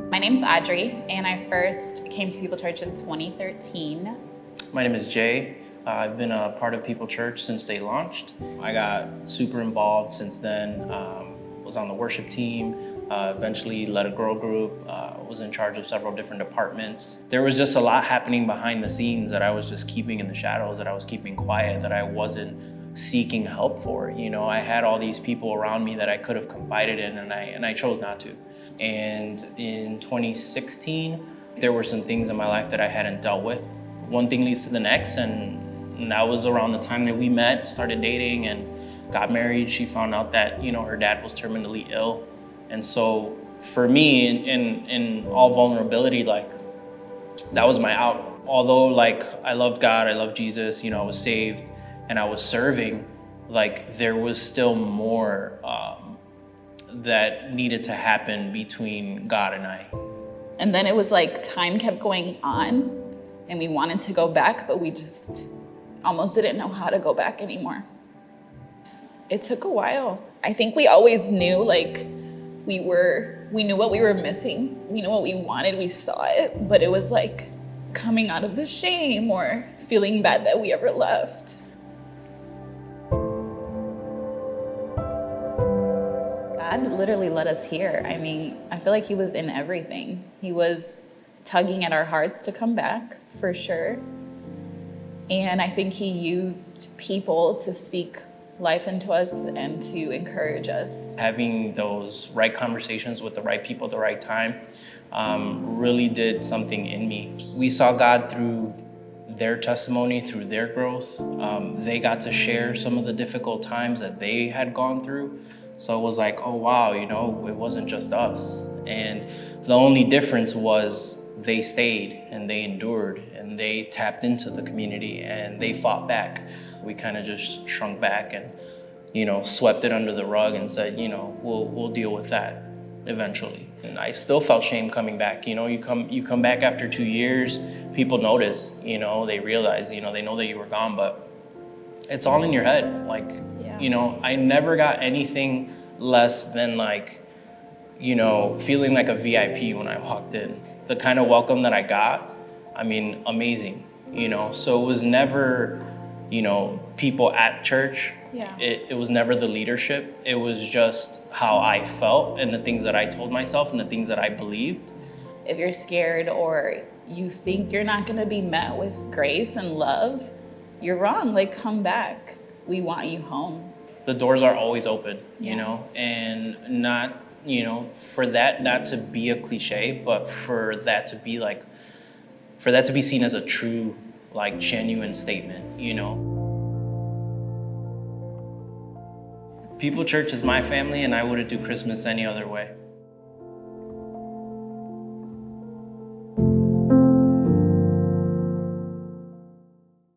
My name's Adri, and I first came to People Church in 2013. My name is Jay. I've been a part of People Church since they launched. I got super involved since then, was on the worship team, eventually led a girl group, was in charge of several different departments. There was just a lot happening behind the scenes that I was just keeping in the shadows, that I was keeping quiet, that I wasn't seeking help for. You know, I had all these people around me that I could have confided in, and I chose not to. And in 2016, there were some things in my life that I hadn't dealt with. One thing leads to the next, and that was around the time that we met, started dating, and got married. She found out that, you know, her dad was terminally ill. And so for me, in all vulnerability, like, that was my out. Although, like, I loved God, I loved Jesus, you know, I was saved and I was serving, like, there was still more that needed to happen between God and I. And then it was like time kept going on, and we wanted to go back, but we just almost didn't know how to go back anymore. It took a while. I think we always knew, like, we knew what we were missing. We knew what we wanted, we saw it, but it was like coming out of the shame or feeling bad that we ever left. God literally led us here. I mean, I feel like he was in everything. He was tugging at our hearts to come back, for sure. And I think he used people to speak life into us and to encourage us. Having those right conversations with the right people at the right time really did something in me. We saw God through their testimony, through their growth. They got to share some of the difficult times that they had gone through. So it was like, oh wow, you know, it wasn't just us. And the only difference was they stayed and they endured and they tapped into the community and they fought back. We kind of just shrunk back and, you know, swept it under the rug and said, you know, we'll deal with that eventually. And I still felt shame coming back. You know, you come back after 2 years, people notice, you know, they realize, you know, they know that you were gone, but it's all in your head. Like, you know, I never got anything less than, like, you know, feeling like a VIP when I walked in. The kind of welcome that I got, I mean, amazing, you know. So it was never, you know, people at church. Yeah. It was never the leadership. It was just how I felt and the things that I told myself and the things that I believed. If you're scared or you think you're not gonna be met with grace and love, you're wrong. Like, come back. We want you home. The doors are always open, you know, and not, you know, for that not to be a cliche, but for that to be like, for that to be seen as a true, like, genuine statement, you know. People Church is my family, and I wouldn't do Christmas any other way.